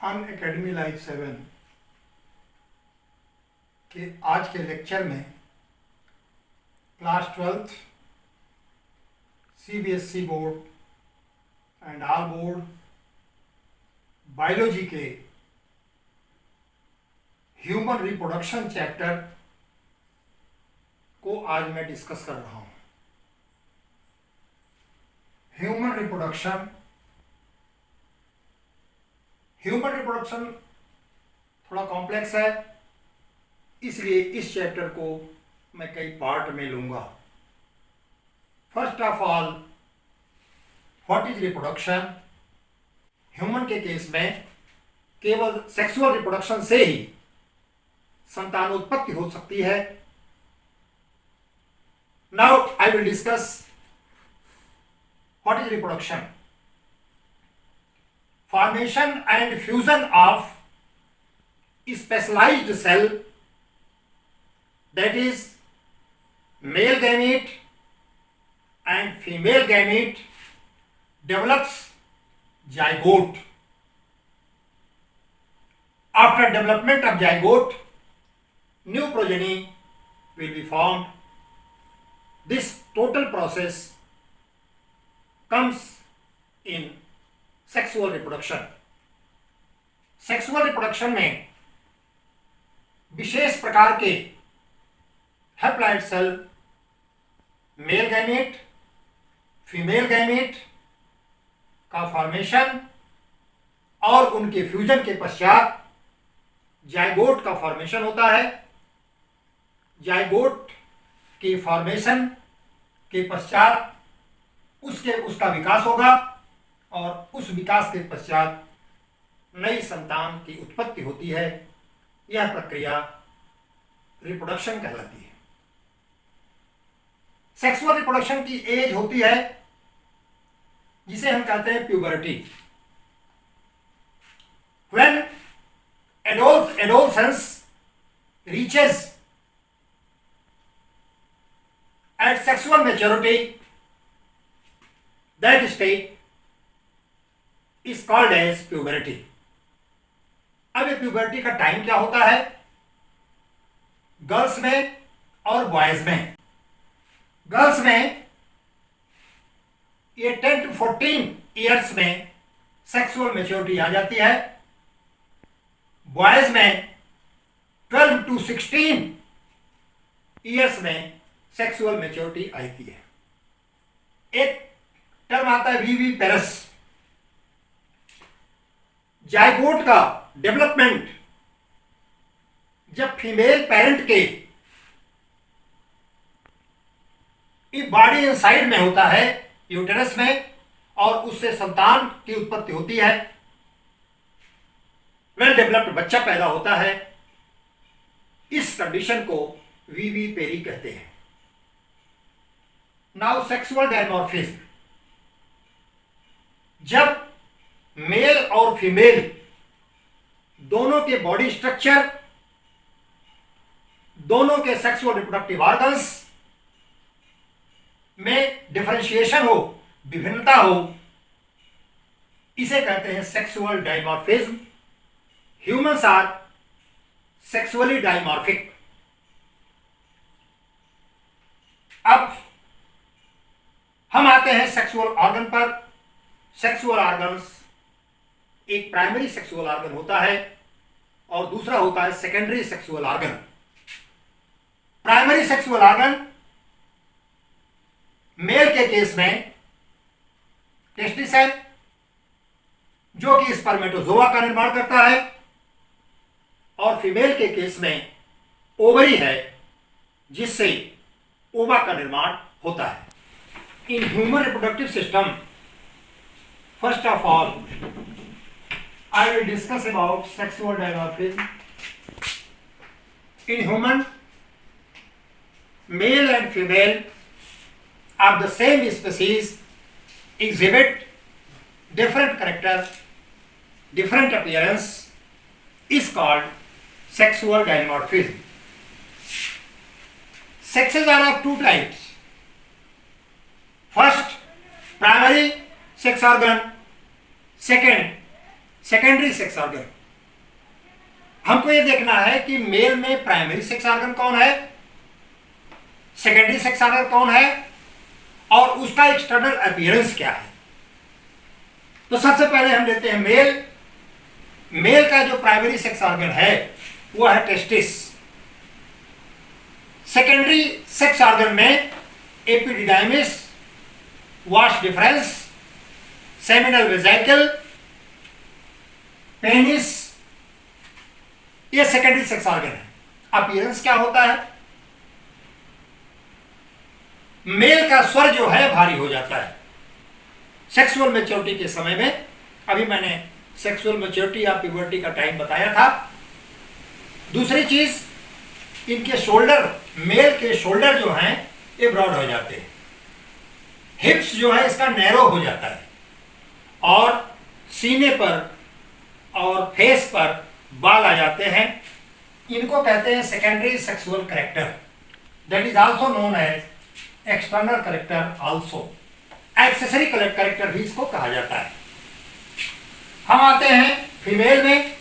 अन academy live 7 के आज के लेक्चर में class 12th CBSE board and all board biology के ह्यूमन रिप्रोडक्शन चैप्टर को आज मैं डिस्कस कर रहा हूँ। ह्यूमन रिप्रोडक्शन थोड़ा कॉम्प्लेक्स है, इसलिए इस चैप्टर को मैं कई पार्ट में लूँगा। First of all, what is reproduction? Human के केस में केवल सेक्सुअल रिप्रोडक्शन से ही संतानोत्पत्ति हो सकती है। Now I will discuss what is reproduction. Formation and fusion of specialized cell, that is male gamete and female gamete, develops zygote. After development of zygote, new progeny will be formed. This total process comes in sexual reproduction. Sexual reproduction में विशेष प्रकार के haploid cell, male gamete, female gamete का formation और उनके fusion के पश्चात zygote का फॉर्मेशन होता है। जाइगोट के फॉर्मेशन के पश्चात उसका विकास होगा और उस विकास के पश्चात नई संतान की उत्पत्ति होती है। यह प्रक्रिया रिप्रोडक्शन कहलाती है। सेक्सुअल रिप्रोडक्शन की एज होती है जिसे हम कहते हैं puberty. When adolescence reaches at sexual maturity, that state is called as puberty. अब ये प्यूबर्टी का टाइम क्या होता है गर्ल्स में और बॉयज में? गर्ल्स में ये 10 to 14 ईयर्स में सेक्सुअल मैच्योरिटी आ जाती है। बॉयज में 12 to 16 ईयर्स में सेक्सुअल मैच्योरिटी आती है। एक टर्म आता है वीवी पेरस। जाइगोट का डेवलपमेंट जब फीमेल पेरेंट के बॉडी इनसाइड में होता है, यूटेरस में, और उससे संतान की उत्पत्ति होती है। वेल डेवलप्ड बच्चा पैदा होता है। इस कंडीशन को वीवी पेरी कहते हैं। नाउ सेक्सुअल डायमॉर्फिज्म, जब मेल और फीमेल दोनों के बॉडी स्ट्रक्चर, दोनों के सेक्सुअल रिप्रोडक्टिव ऑर्गन्स में डिफरेंशिएशन हो, विभिन्नता हो, इसे कहते हैं sexual dimorphism. Humans are sexually dimorphic. अब हम आते हैं सेक्सुअल ऑर्गन पर। सेक्सुअल ऑर्गन्स, एक प्राइमरी सेक्सुअल ऑर्गन होता है और दूसरा होता है secondary sexual organ. Primary sexual organ male के केस में टेस्टिस है, जो कि स्पर्मेटोजोआ का निर्माण करता है, और फीमेल के केस में ओवरी है, जिससे ओवा का निर्माण होता है। In human reproductive system, first of all I will discuss about sexual dimorphism. In human, male and female of the same species exhibit different character, different appearance, is called sexual dimorphism. Sexes are of two types. First, primary sex organ. Second, secondary sex organ, हमको ये देखना है कि mail में primary sex organ कौन है, secondary sex organ कौन है और उसका एक्सटर्नल अपीयरेंस क्या है। तो सबसे पहले हम लेते हैं मेल। मेल का जो प्राइमरी सेक्स ऑर्गन है वो है टेस्टिस। सेकेंडरी सेक्स ऑर्गन में epididymis, wash difference, seminal vesicle, penis, ये सेकेंडरी सेक्स ऑर्गन है। अपीयरेंस क्या होता है, मेल का स्वर जो है भारी हो जाता है सेक्सुअल मैच्योरिटी के समय में। अभी मैंने सेक्सुअल मैच्योरिटी या प्यूबर्टी का टाइम बताया था। दूसरी चीज, इनके शोल्डर, मेल के शोल्डर जो हैं ये ब्रॉड हो जाते हैं। हिप्स जो है इसका नैरो हो जाता है और सीने पर और फेस पर बाल आ जाते हैं। इनको कहते हैं secondary sexual character, that is also known as external character, also accessory character भी इसको कहा जाता है। हम आते हैं फीमेल में।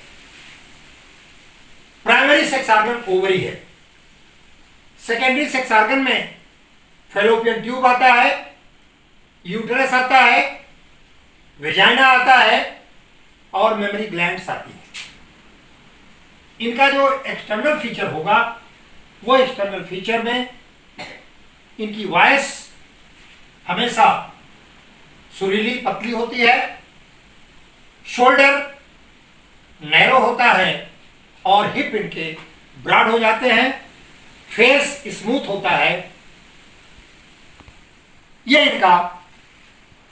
प्राइमरी सेक्स ऑर्गन ओवरी है। सेकेंडरी सेक्स ऑर्गन में फैलोपियन ट्यूब आता है, यूटेरस आता है, वेजाइना आता है और मेमरी ग्लैंड्स आती है। इनका जो एक्सटर्नल फीचर होगा वो एक्सटर्नल फीचर में इनकी वॉइस हमेशा सुरीली पतली होती है, शोल्डर नैरो होता है और हिप इनके ब्रॉड हो जाते हैं, फेस स्मूथ होता है। ये इनका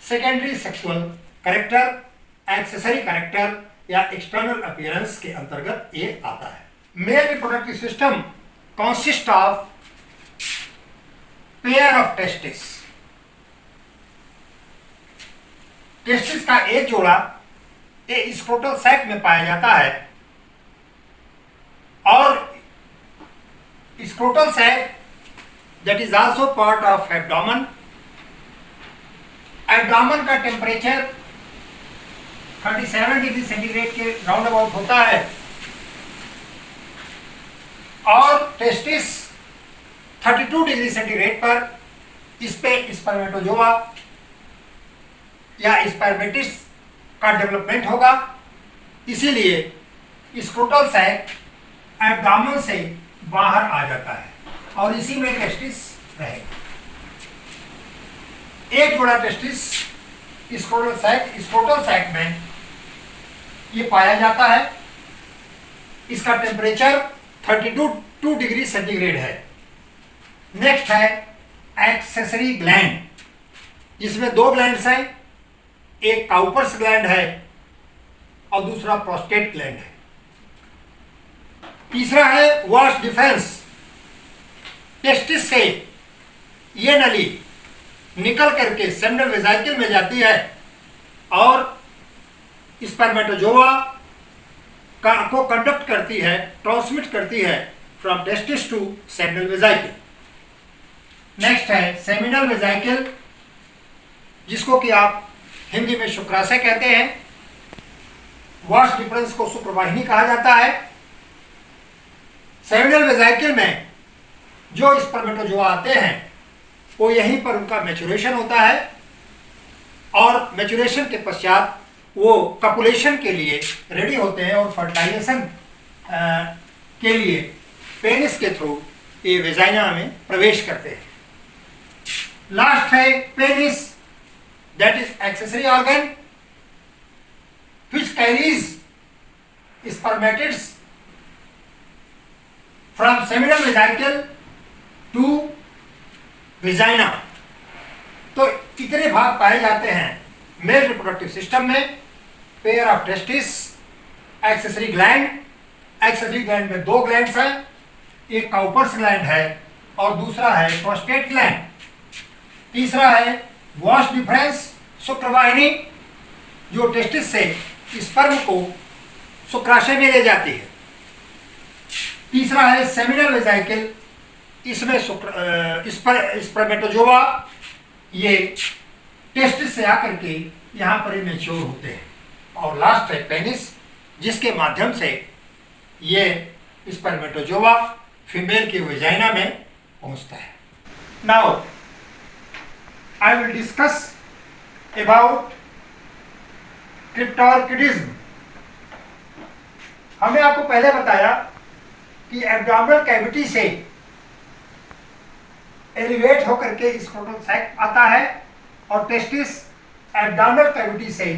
secondary sexual character, accessory character या एक्सटर्नल अपीयरेंस के अंतर्गत ये आता है। Male reproductive system consist of pair of testis. Testis का एक जोड़ा ये स्क्रोटल सैक में पाया जाता है और scrotal sac that is also part of abdomen. Abdomen का टेम्परेचर 37 डिग्री सेंटीग्रेड के राउंड अबाउट होता है और टेस्टिस 32 डिग्री सेंटीग्रेड पर इस पे स्पर्मेटोजोआ या स्पर्मेटिस का डेवलपमेंट होगा। इसीलिए स्क्रोटल सैक एब्डोमेन से बाहर आ जाता है और इसी में टेस्टिस रहेगा। एक जोड़ा टेस्टिस स्क्रोटल सैक में ये पाया जाता है। इसका टेम्परेचर 32 डिग्री सेंटीग्रेड है। नेक्स्ट है एक्सेसरी ग्लैंड, जिसमें दो ग्लैंड्स हैं, एक काउपर्स ग्लैंड है और दूसरा प्रोस्टेट ग्लैंड है। तीसरा है वॉश डिफरेंस। टेस्टिस से ये नली निकल करके सेमिनल वेसिकल में जाती है और स्पर्मेटोजोआ को कंडक्ट करती है, ट्रांसमिट करती है from testis to seminal vesicle. Next है सेमिनल वेसिकल, जिसको कि आप हिंदी में शुक्राशय कहते हैं। वॉश डिफरेंस को शुक्रवाहिनी कहा जाता है। सेमिनल वेसिकल में जो स्पर्मेटोजोआ आते हैं वो यहीं पर उनका मैच्योरेशन होता है और मैच्योरेशन के पश्चात वो कपुलेशन के लिए रेडी होते हैं और फर्टिलाइजेशन के लिए पेनिस के थ्रू ये वेजाइना में प्रवेश करते हैं। लास्ट है penis, that is accessory organ which carries spermatids from seminal vesicle to vagina। तो इतने भाग पाए जाते हैं मेल रिप्रोडक्टिव सिस्टम में। Pair of testis, accessory gland. Accessory gland में दो ग्लैंड्स हैं, एक काउपर्स ग्लैंड है और दूसरा है प्रोस्टेट ग्लैंड। तीसरा है वॉश डिफरेंस, शुक्रवाहिनी, जो टेस्टिस से स्पर्म को शुक्राशय में ले जाती है। तीसरा है सेमिनल वेसिकल, इसमें स्पर्मेटोजोआ ये टेस्टिस से आकर के यहाँ पर मैच्योर होते हैं और लास्ट है पेनिस, जिसके माध्यम से ये स्पर्मेटोजोआ फीमेल की वेजाइना में पहुंचता है। Now I will discuss about cryptorchidism. हमने आपको पहले बताया कि एब्डोमिनल कैविटी से एलिवेट होकर के स्क्रोटल सैक आता है और टेस्टिस एब्डोमिनल कैविटी से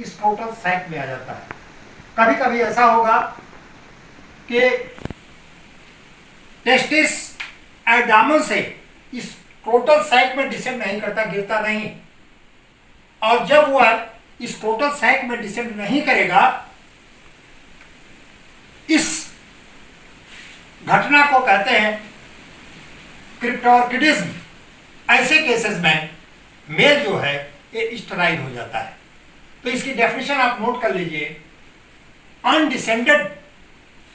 स्क्रोटल सैक में आ जाता है। कभी कभी ऐसा होगा कि टेस्टिस एब्डोमेन से स्क्रोटल सैक में डिसेंड नहीं करता, गिरता नहीं, और जब वह स्क्रोटल सैक में डिसेंड नहीं करेगा, इस घटना को कहते हैं क्रिप्टोर्किडिज्म। ऐसे केसेस में मेल जो है ये स्टेराइल हो जाता है। तो इसकी डेफिनेशन आप नोट कर लीजिए। अनडिसेंडेड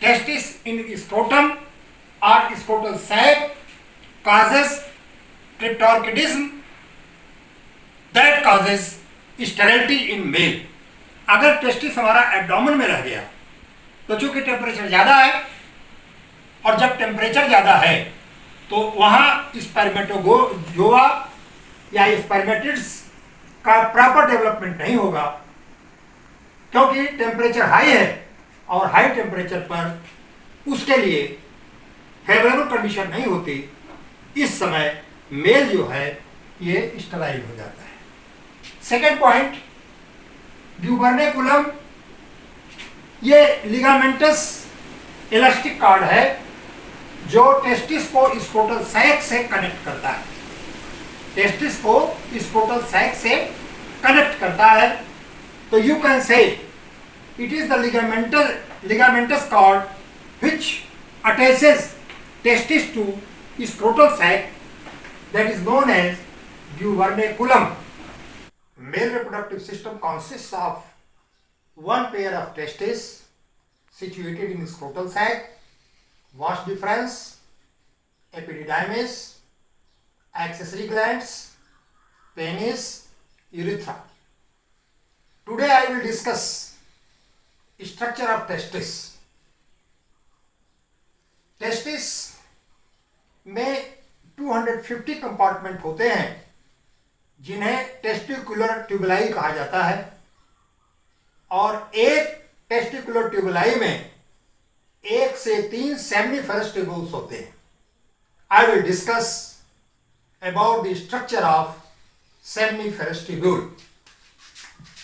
टेस्टिस इन स्क्रोटम और scrotal sac causes cryptorchidism that causes sterility in male। अगर टेस्टिस हमारा एब्डोमेन में रह गया तो चूंकि टेम्परेचर ज़्यादा है, और जब टेम्परेचर ज़्यादा है तो वहाँ स्पर्मेटोजोआ या स्पर्मेटिड्स का प्रॉपर डेवलपमेंट नहीं होगा, क्योंकि टेम्परेचर हाई है और हाई टेम्परेचर पर उसके लिए फेवरेबल कंडीशन नहीं होती। इस समय मेल जो है ये स्टेराइल हो जाता है। सेकेंड पॉइंट, ड्यूबर्नेकुलम, ये लिगामेंटस इलास्टिक कार्ड है जो टेस्टिस को स्क्रोटल सैक से कनेक्ट करता है। टेस्टिस को स्क्रोटल सैक से कनेक्ट करता है। तो you can say it is the ligamentous cord which attaches testis to scrotal sac, that is known as duodenum. Male reproductive system consists of one pair of testes situated in scrotal sac, vas deferens, epididymis, accessory glands, penis, urethra. Today I will discuss structure of testis. Testis में 250 compartment होते हैं जिन्हें testicular ट्यूबुलाई कहा जाता है, और एक testicular ट्यूबुलाई में 1 से 3 सेमिनिफरस ट्यूब्यूल्स होते हैं। आई will discuss about the structure of seminiferous tubule.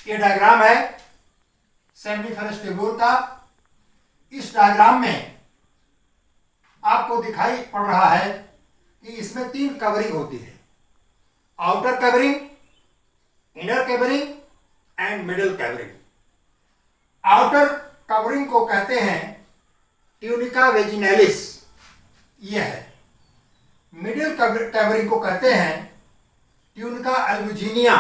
ये डायग्राम है सेमिनिफरस ट्यूब्यूल का। इस डायग्राम में आपको दिखाई पड़ रहा है कि इसमें 3 कवरिंग होती है, outer covering, inner covering and middle covering. Outer covering को कहते हैं ट्यूनिका वेजिनैलिस, यह है। मिडिल कवरिंग को कहते हैं ट्यूनिका एल्बुजिनिया,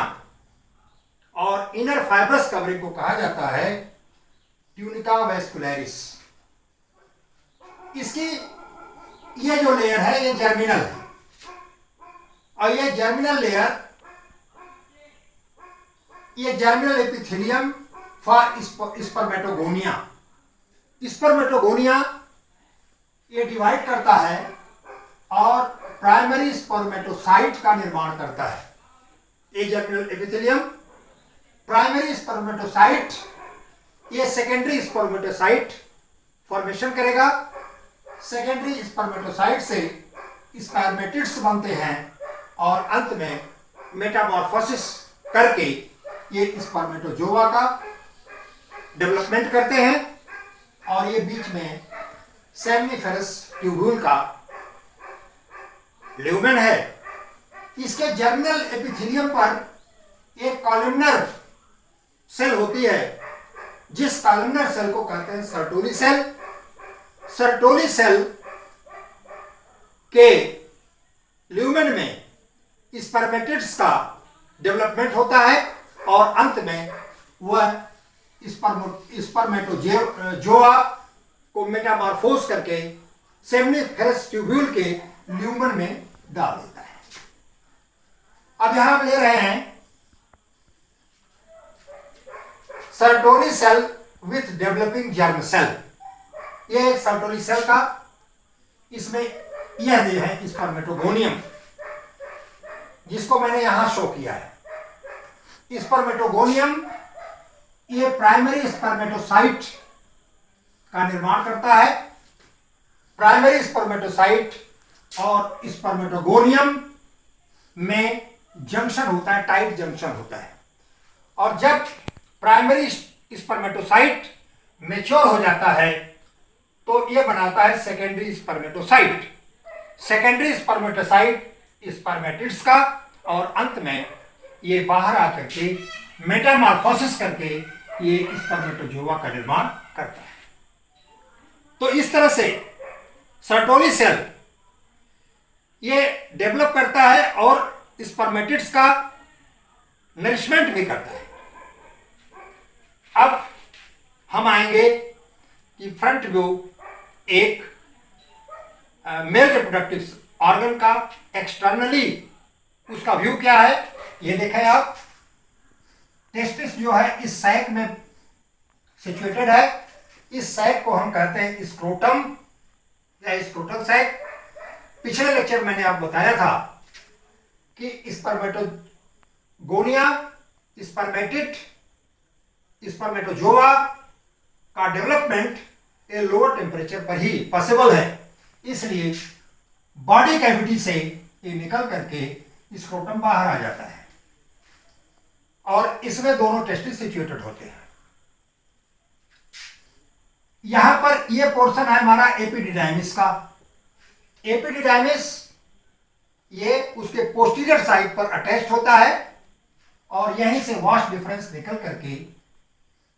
और इनर फाइब्रस कवरिंग को कहा जाता है ट्यूनिका वेस्कुलरिस। इसकी ये जो लेयर है ये जर्मिनल है, और ये जर्मिनल लेयर, ये germinal epithelium for spermatogonia. Spermatogonia ये डिवाइड करता है और प्राइमरी स्पर्मेटोसाइट का निर्माण करता है। ये जर्मिनल एपिथेलियम, प्राइमरी स्पर्मेटोसाइट, ये सेकेंडरी स्पर्मेटोसाइट फॉर्मेशन करेगा। सेकेंडरी स्पर्मेटोसाइट से स्पर्मेटिड्स बनते हैं और अंत में मेटामॉर्फोसिस करके ये स्पर्मेटोजोआ का डेवलपमेंट करते हैं, और ये बीच में सेमिनिफेरस ट्यूब्यूल का ल्यूमेन है। इसके जर्मिनल एपिथेलियम पर एक कॉलमनर सेल होती है, जिस कॉलमनर सेल को कहते हैं सर्टोली सेल। सर्टोली सेल के ल्यूमेन में स्पर्मेटिड्स का डेवलपमेंट होता है, और अंत में वह स्पर्मेटोजोआ को मेटामॉर्फोज करके सेमिनिफेरस ट्यूब्यूल के ल्यूमेन में डाल देता है। अब यहां हम ले रहे हैं Sertoli cell with developing germ cell. ये एक सर्टोली सेल था, इसमें यह है स्पर्मेटोगोनियम, जिसको मैंने यहां शो किया है। स्पर्मेटोगोनियम ये प्राइमरी स्पर्मेटोसाइट का निर्माण करता है। प्राइमरी स्पर्मेटोसाइट और स्पर्मेटोगोनियम में जंक्शन होता है, टाइट जंक्शन होता है, और जब प्राइमरी स्पर्मेटोसाइट मैच्योर हो जाता है तो यह बनाता है secondary spermatocyte. Secondary spermatocyte spermatids का, और अंत में ये बाहर आकर के मेटामॉर्फोसिस करके ये स्पर्मेटोजोआ का निर्माण करता है। तो इस तरह से सर्टोली सेल ये डेवलप करता है और स्पर्मेटिड्स का नरिशमेंट भी करता है। अब हम आएंगे कि फ्रंट व्यू एक मेल रिप्रोडक्टिव ऑर्गन का एक्सटर्नली उसका व्यू क्या है, ये देखें आप। टेस्टिस जो है इस सैक में सिचुएटेड है। इस सैक को हम कहते हैं स्क्रोटम या स्क्रोटल सैक। पिछले लेक्चर मैंने आपको बताया था कि स्पर्मेटोगोनिया, स्पर्मेटिड, स्पर्मेटोजोआ का डेवलपमेंट ए लोअर टेम्परेचर पर ही पॉसिबल है। इसलिए बॉडी कैविटी से ये निकल करके स्क्रोटम बाहर आ जाता है और इसमें दोनों टेस्टिस सिचुएटेड होते हैं। यहां पर ये पोर्शन है हमारा एपिडिडाइमिस का। एपिडिडाइमिस ये उसके पोस्टीरियर साइड पर अटैच्ड होता है और यहीं से वॉश डिफरेंस निकल करके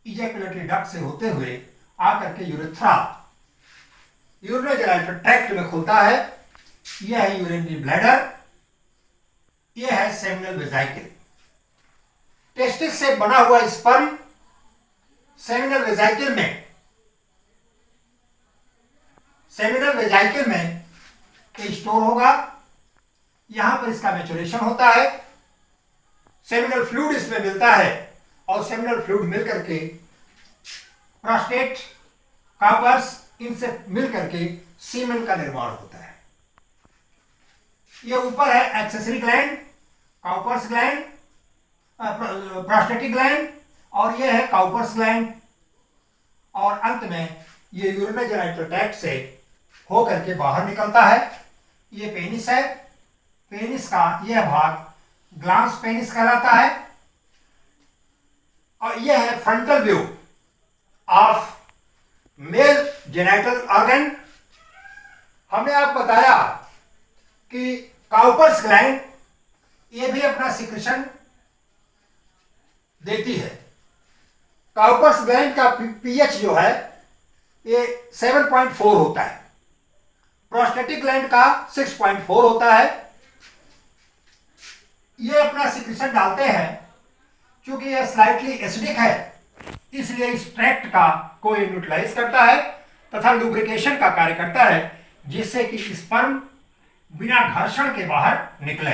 इजैकुलेटरी डक्ट से होते हुए आकर के यूरेथ्रा, यूरिनोजेनिटल ट्रैक्ट में खुलता है। यह है यूरिनरी ब्लैडर, यह है सेमिनल वेजाइकल। टेस्टिस से बना हुआ स्पर्म सेमिनल वेजाइकल में स्टोर होगा। यहां पर इसका मैच्योरेशन होता है, सेमिनल फ्लूइड इसमें मिलता है और सेमिनल फ्लूइड मिलकर के प्रोस्टेट, कार्पस, इनसे मिलकर के सीमेन का निर्माण होता है। ये ऊपर है accessory gland, Cowper's gland, prostatic gland, और ये है काउपर्स ग्लैंड, और अंत में ये यूरिनोजेनिटल ट्रैक्ट से होकर के बाहर निकलता है। ये पेनिस है, पेनिस का यह भाग ग्लांस पेनिस कहलाता है, और यह है frontal view of male genital organ. हमने आपको बताया कि काउपर्स ग्लैंड ये भी अपना सिक्रेशन देती है। काउपर्स ग्लैंड का पीएच जो है ये 7.4 होता है, प्रोस्टेटिक ग्लैंड का 6.4 होता है। ये अपना सिक्रेशन डालते हैं, क्योंकि यह स्लाइटली एसिडिक है, इसलिए इस ट्रैक्ट का को न्यूट्रलाइज करता है तथा लुब्रिकेशन का कार्य करता है, जिससे कि स्पर्म बिना घर्षण के बाहर निकले।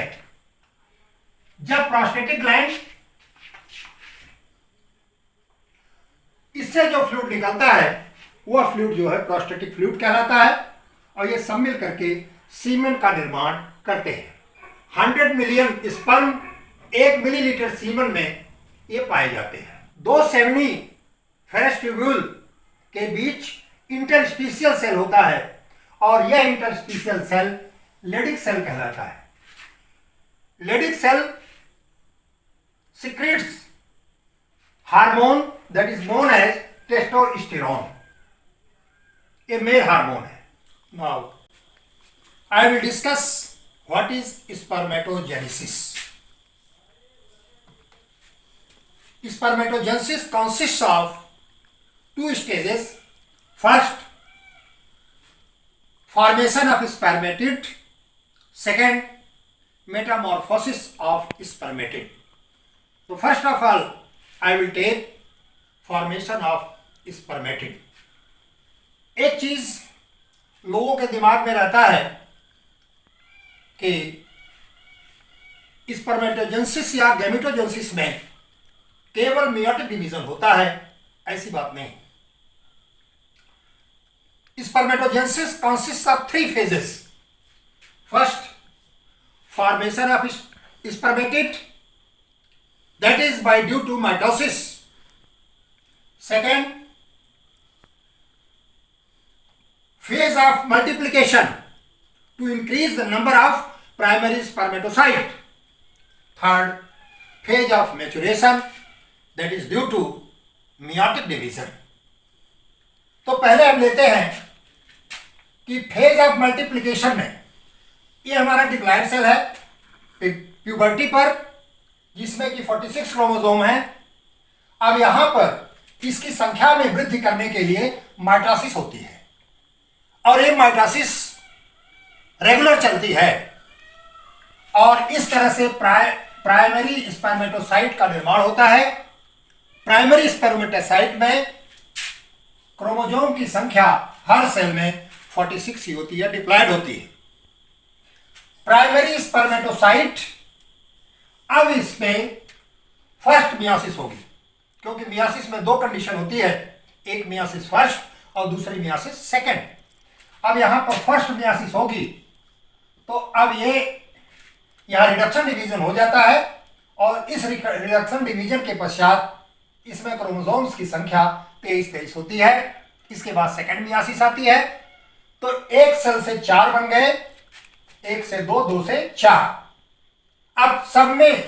जब प्रोस्टेटिक ग्लैंड, इससे जो फ्लूइड निकलता है वह फ्लूइड जो है प्रोस्टेटिक फ्लूइड कहलाता है, और ये सब मिल करके सीमेन का निर्माण करते हैं। 100 मिलियन स्पर्म 1 मिलीलीटर सीमेन में ये पाए जाते हैं। दो सेमनी फेरस ट्यूब्यूल के बीच इंटरस्टिशियल सेल होता है, और यह इंटरस्टिशियल सेल लेडिक सेल कहलाता है। Leydig cell secretes hormone that is known as testosterone, a male hormone है। Now I will discuss what is spermatogenesis. Spermatogenesis consists of two stages. First, formation of spermatid. Second, metamorphosis of spermatid. So first of all, I will take formation of spermatid. एक चीज लोगों के दिमाग में रहता है कि स्पर्मेटोजेनेसिस या गैमेटोजेनेसिस में केवल मेयोटिक डिवीजन होता है, ऐसी बात नहीं। Spermatogenesis consists of 3 phases. First, formation of spermatid, that is by due to mitosis. Second, phase of multiplication to increase the number of primary spermatocyte. Third, phase of maturation, that is due to meiotic division. तो पहले हम लेते हैं कि phase of multiplication में ये हमारा diploid cell है प्यूबर्टी पर, जिसमें कि 46 क्रोमोसोम है। अब यहां पर इसकी संख्या में वृद्धि करने के लिए माइटोसिस होती है, और ये माइटोसिस रेगुलर चलती है, और इस तरह से प्राइमरी स्पर्मेटोसाइट का निर्माण होता है। प्राइमरी स्पर्मेटोसाइट में क्रोमोसोम की संख्या हर सेल में 46 ही होती है, डिप्लॉयड होती है। प्राइमरी स्पर्मेटोसाइट, अब इसमें फर्स्ट मियोसिस होगी, क्योंकि मियोसिस में 2 कंडीशन होती है, एक मियोसिस फर्स्ट और दूसरी मियोसिस सेकंड। अब यहां पर फर्स्ट मियोसिस होगी, तो अब ये यहां रिडक्शन डिवीजन हो जाता है, और इस रिडक्शन डिवीजन के पश्चात इसमें क्रोमोसोम्स की संख्या 23 होती है। इसके बाद सेकंड मियोसिस आती है, तो एक सेल से 4 बन गए, 1 से 2, 2 से 4। अब सब में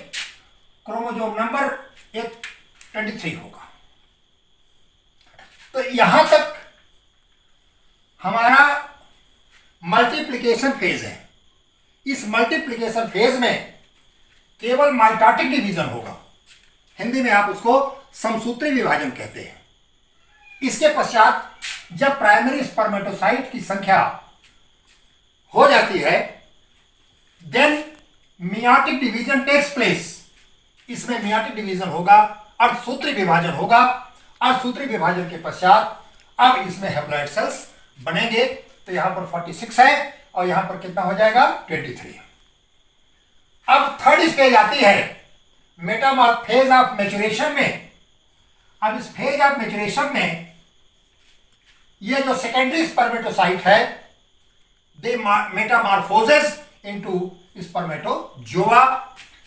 क्रोमोसोम नंबर 23 होगा। तो यहां तक हमारा मल्टीप्लिकेशन फेज है। इस मल्टीप्लिकेशन फेज में केवल माइटोटिक डिवीजन होगा, हिंदी में आप उसको समसूत्री विभाजन कहते हैं। इसके पश्चात जब प्राइमरी स्पर्मेटोसाइट की संख्या हो जाती है, then meiotic division takes place. इसमें मियोटिक डिवीजन होगा, अर्धसूत्री विभाजन होगा। अर्धसूत्री विभाजन के पश्चात अब इसमें हैप्लॉइड सेल्स बनेंगे। तो यहां पर 46 है, और यहां पर कितना हो जाएगा, 23। अब थर्ड स्टेज आती है मेटामॉर्फ फेज ऑफ मैच्योरेशन में। अब इस फेज ऑफ मैच्योरेशन में ये जो सेकेंडरी स्पर्मेटोसाइट है, दे मेटामॉर्फोजेस इनटू स्पर्मेटोजोआ,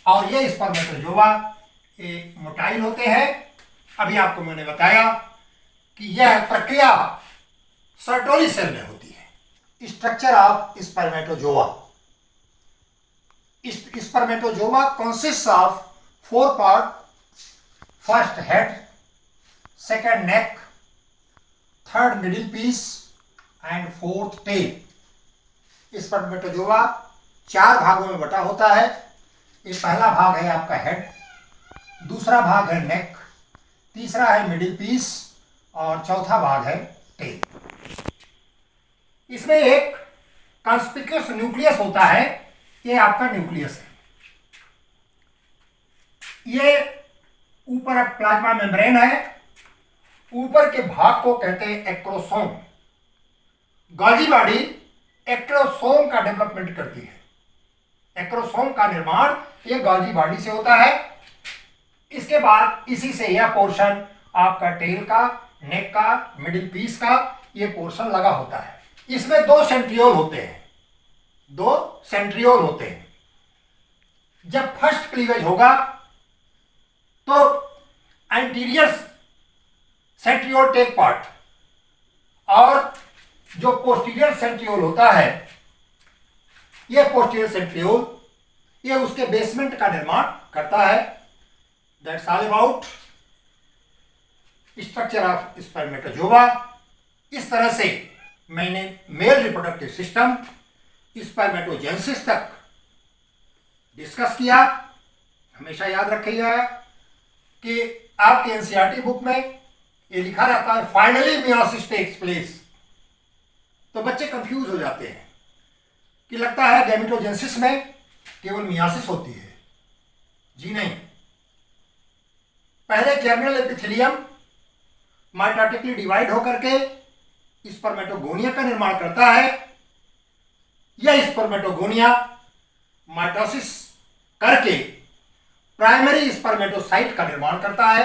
और ये स्पर्मेटोजोआ एक मोटाइल होते हैं। अभी आपको मैंने बताया कि यह प्रक्रिया सर्टोली सेल में होती है। Structure of spermatozoa. Spermatozoa consist of 4 part. First head, second neck, third middle piece and fourth tail. Spermatozoa 4 भागों में बटा होता है। ये पहला भाग है आपका हेड, दूसरा भाग है नेक, तीसरा है मिडिल पीस, और चौथा भाग है टेल। इसमें एक कॉन्स्पिक्यूअस न्यूक्लियस होता है, ये आपका न्यूक्लियस है। ये ऊपर प्लाज्मा मेम्ब्रेन है, ऊपर के भाग को कहते हैं एक्रोसोम। गॉल्गी बॉडी एक्रोसोम का डेवलपमेंट करती है। एक्रोसोम का निर्माण ये गॉल्गी बॉडी से होता है। इसके बाद इसी से यह पोर्शन आपका टेल का, नेक का, मिडिल पीस का ये पोर्शन लगा होता है। इसमें 2 सेंट्रियोल होते हैं, 2 सेंट्रियोल होते हैं। जब फर्स्ट क्लीवेज होगा तो एंटीरियर सेंट्रियोल टेक पार्ट, और जो पोस्टीरियर सेंट्रियोल होता है, ये पोस्टीरियर सेंट्रियोल ये उसके बेसमेंट का निर्माण करता है। That's all about structure of spermatozoa. इस तरह से मैंने मेल रिप्रोडक्टिव सिस्टम स्पर्मेटोजेनेसिस तक डिस्कस किया। हमेशा याद रखिएगा कि आपके एनसीईआरटी बुक में ये लिखा रहता है फाइनली मियोसिस टेक्स प्लेस। तो बच्चे कंफ्यूज हो जाते हैं कि लगता है गैमेटोजेनेसिस में केवल मियोसिस होती है। जी नहीं, पहले जर्मिनल एपिथेलियम माइटोटिकली डिवाइड होकर के स्पर्मेटोगोनिया का निर्माण करता है। यह स्पर्मेटोगोनिया माइटोसिस करके प्राइमरी स्पर्मेटोसाइट का निर्माण करता है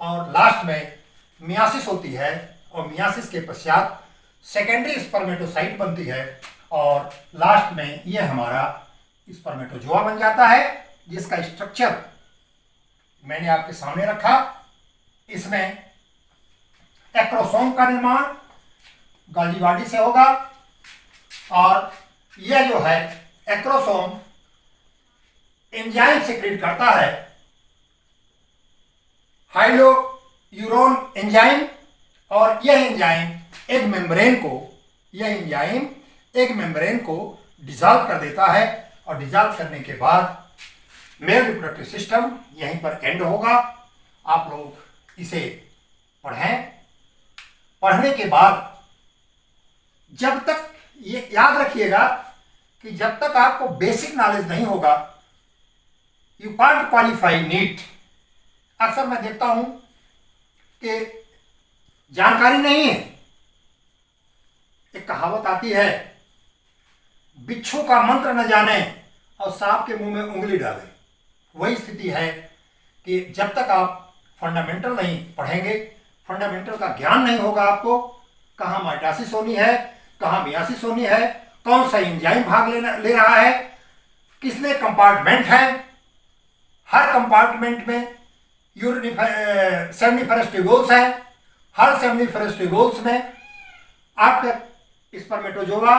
और लास्ट में मियासिस होती है और मियासिस के पश्चात सेकेंडरी स्पर्मेटोसाइट बनती है और लास्ट में यह हमारा स्पर्मेटोजोआ बन जाता है, जिसका स्ट्रक्चर मैंने आपके सामने रखा। इसमें एक्रोसोम का निर्माण गोल्गी बॉडी से होगा और यह जो है एक्रोसोम एंजाइम सिक्रीट करता है, हाइलोयूरोन एंजाइम, और यह एंजाइम एग मेम्ब्रेन को डिसॉल्व कर देता है और डिसॉल्व करने के बाद मेल रिप्रोडक्टिव सिस्टम यहीं पर एंड होगा। आप लोग इसे पढ़ें। पढ़ने के बाद जब तक ये याद रखिएगा कि जब तक आपको बेसिक नॉलेज नहीं होगा यू कांट क्वालिफाई नीट। अक्सर मैं देखता हूं कि जानकारी नहीं है। एक कहावत आती है, बिच्छू का मंत्र न जाने और सांप के मुंह में उंगली डाले। वही स्थिति है कि जब तक आप फंडामेंटल नहीं पढ़ेंगे, फंडामेंटल का ज्ञान नहीं होगा आपको, कहाँ माइटोसिस होनी है, कहाँ मियासिस होनी है, कौन सा एंजाइम भाग ले रहा है, किसने कंपार्टमेंट है, हर कंपार्टमेंट में सेमिनिफरस ट्यूब्यूल्स है, हर सेमिनिफरस ट्यूब्यूल्स में आपके स्पर्मेटोजोआ,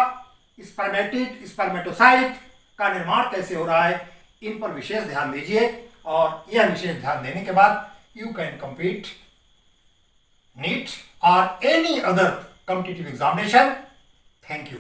स्पर्मेटिड, स्पर्मेटोसाइट का निर्माण कैसे हो रहा है, इन पर विशेष ध्यान दीजिए और यह विशेष ध्यान देने के बाद यू कैन कम्पीट नीट और any other competitive examination. Thank you.